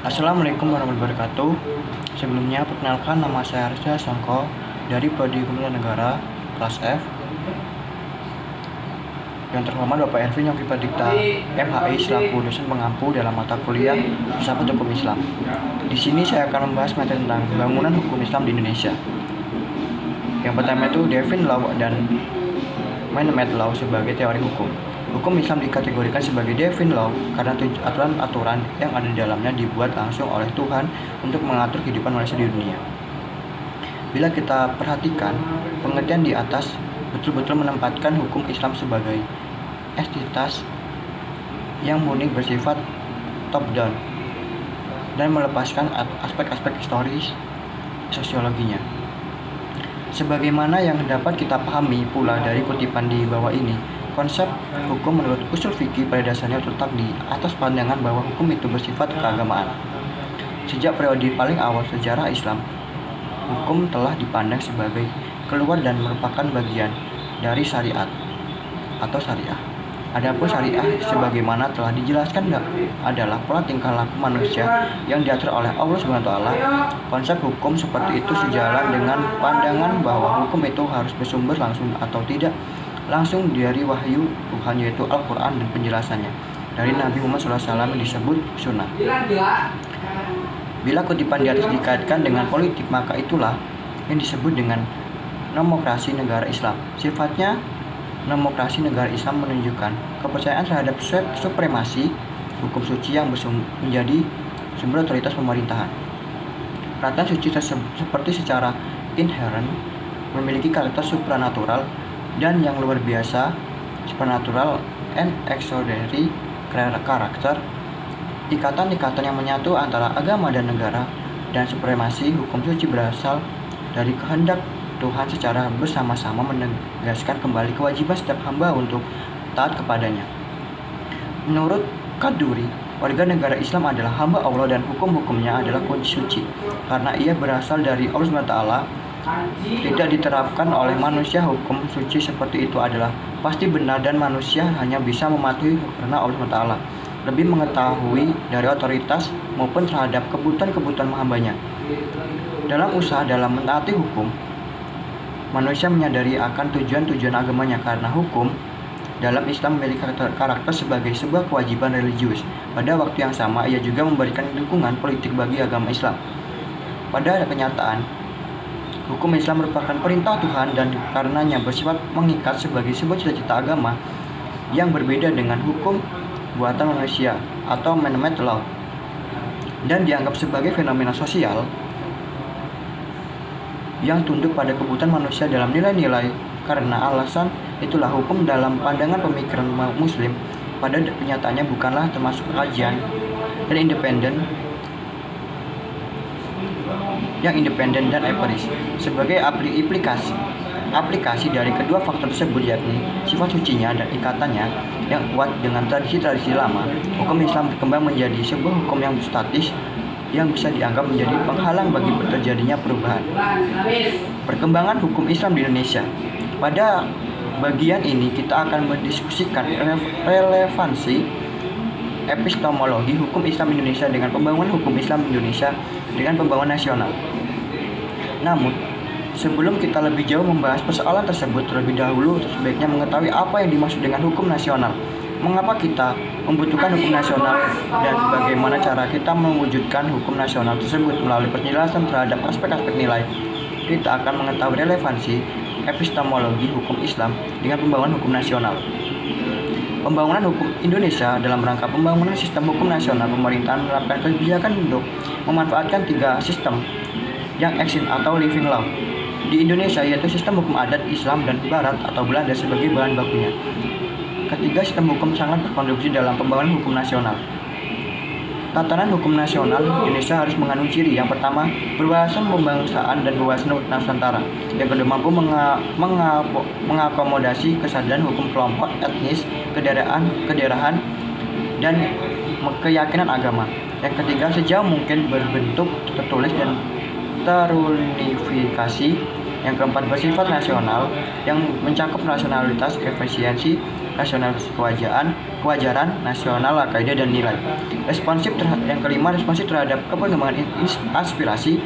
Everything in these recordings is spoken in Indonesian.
Assalamualaikum warahmatullahi wabarakatuh. Sebelumnya, perkenalkan nama saya Arsya Songko dari Prodi Hukum Tata Negara kelas F. Yang terhormat Bapak Ervin Yogi Pradipta, MHI selaku dosen pengampu dalam mata kuliah Filsafat Hukum Islam. Di sini saya akan membahas materi tentang bangunan hukum Islam di Indonesia. Yang pertama itu Devin Law dan Man-made Law sebagai teori hukum. Hukum Islam dikategorikan sebagai Devin Law karena aturan-aturan yang ada di dalamnya dibuat langsung oleh Tuhan untuk mengatur kehidupan manusia di dunia. Bila kita perhatikan, pengertian di atas betul-betul menempatkan hukum Islam sebagai entitas yang murni bersifat top-down dan melepaskan aspek-aspek historis sosiologinya. Sebagaimana yang dapat kita pahami pula dari kutipan di bawah ini, konsep hukum menurut usul fikih pada dasarnya terletak di atas pandangan bahwa hukum itu bersifat keagamaan. Sejak periode paling awal sejarah Islam, hukum telah dipandang sebagai keluar dan merupakan bagian dari syariat atau syariah. Adapun syariah sebagaimana telah dijelaskan adalah pola tingkah laku manusia yang diatur oleh Allah SWT. Konsep hukum seperti itu sejalan dengan pandangan bahwa hukum itu harus bersumber langsung atau tidak langsung dari wahyu Tuhan, yaitu Al-Quran dan penjelasannya dari Nabi Muhammad SAW yang disebut sunnah. Bila kutipan di atas dikaitkan dengan politik, maka itulah yang disebut dengan nomokrasi negara Islam. Sifatnya nomokrasi negara Islam menunjukkan kepercayaan terhadap supremasi hukum suci yang menjadi sumber otoritas pemerintahan. Peraturan suci seperti secara inherent memiliki karakter supranatural dan yang luar biasa, supernatural and extraordinary karakter, ikatan-ikatan yang menyatu antara agama dan negara, dan supremasi hukum suci berasal dari kehendak Tuhan secara bersama-sama menegaskan kembali kewajiban setiap hamba untuk taat kepadanya. Menurut Kaduri, warga negara Islam adalah hamba Allah dan hukum-hukumnya adalah kunci suci, karena ia berasal dari Allah SWT. Tidak diterapkan oleh manusia, hukum suci seperti itu adalah pasti benar dan manusia hanya bisa mematuhi karena Allah SWT lebih mengetahui dari otoritas maupun terhadap kebutuhan hambanya. Dalam mentaati hukum, manusia menyadari akan tujuan-tujuan agamanya karena hukum dalam Islam memiliki karakter sebagai sebuah kewajiban religius. Pada waktu yang sama, ia juga memberikan dukungan politik bagi agama Islam. Pada kenyataan, hukum Islam merupakan perintah Tuhan dan karenanya bersifat mengikat sebagai sebuah cita-cita agama yang berbeda dengan hukum buatan manusia atau man-made law dan dianggap sebagai fenomena sosial yang tunduk pada kebutuhan manusia dalam nilai-nilai. Karena alasan itulah hukum dalam pandangan pemikiran Muslim pada kenyataannya bukanlah termasuk kajian dan independen dan empiris. Sebagai aplikasi dari kedua faktor tersebut, yakni sifat sucinya dan ikatannya yang kuat dengan tradisi-tradisi lama, hukum Islam berkembang menjadi sebuah hukum yang statis yang bisa dianggap menjadi penghalang bagi terjadinya perubahan. Perkembangan hukum Islam di Indonesia. Pada bagian ini kita akan mendiskusikan relevansi epistemologi hukum Islam Indonesia dengan pembangunan hukum Islam Indonesia dengan pembangunan nasional. Namun, sebelum kita lebih jauh membahas persoalan tersebut, terlebih dahulu sebaiknya mengetahui apa yang dimaksud dengan hukum nasional. Mengapa kita membutuhkan hukum nasional dan bagaimana cara kita mewujudkan hukum nasional tersebut. Melalui penjelasan terhadap aspek-aspek nilai, kita akan mengetahui relevansi epistemologi hukum Islam dengan pembangunan hukum nasional. Pembangunan hukum Indonesia dalam rangka pembangunan sistem hukum nasional, pemerintahan menerapkan kebijakan untuk memanfaatkan 3 sistem yang eksis atau living law di Indonesia, yaitu sistem hukum adat Islam dan Barat atau Belanda sebagai bahan bakunya. Ketiga sistem hukum sangat berkontribusi dalam pembangunan hukum nasional. Tatanan hukum nasional Indonesia harus mengandung ciri. Yang pertama, berwawasan pembangsaan dan berwawasan nusantara. Yang kedua, mampu mengakomodasi kesadaran hukum kelompok, etnis, kederahan, dan keyakinan agama. Yang ketiga, sejauh mungkin berbentuk tertulis dan terunifikasi Yang keempat, bersifat nasional yang mencakup rasionalitas, efisiensi, rasionalitas kewajaran, nasional, kaidah dan nilai. Yang kelima, responsif terhadap perkembangan aspirasi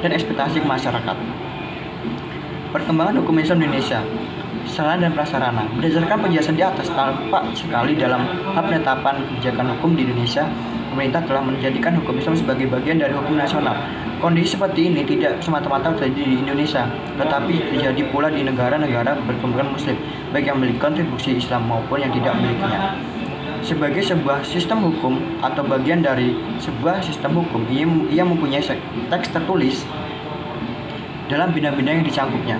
dan ekspektasi masyarakat. Perkembangan hukum Islam Indonesia, sarana dan prasarana. Berdasarkan penjelasan di atas, tampak sekali dalam hal penetapan kebijakan hukum di Indonesia, pemerintah telah menjadikan hukum Islam sebagai bagian dari hukum nasional. Kondisi seperti ini tidak semata-mata terjadi di Indonesia, tetapi terjadi pula di negara-negara berkembang Muslim, baik yang memiliki kontribusi Islam maupun yang tidak memilikinya. Sebagai sebuah sistem hukum atau bagian dari sebuah sistem hukum, ia mempunyai teks tertulis dalam bidang-bidang yang dicangkupnya,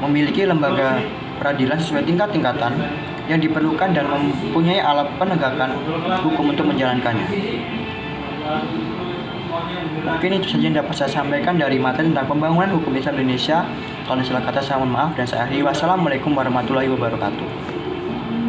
memiliki lembaga peradilan sesuai tingkatan yang diperlukan dan mempunyai alat penegakan hukum untuk menjalankannya. Mungkin itu saja yang dapat saya sampaikan dari materi tentang pembangunan hukum Islam Indonesia. Kalau salah kata saya mohon maaf dan saya akhiri. Wassalamualaikum warahmatullahi wabarakatuh.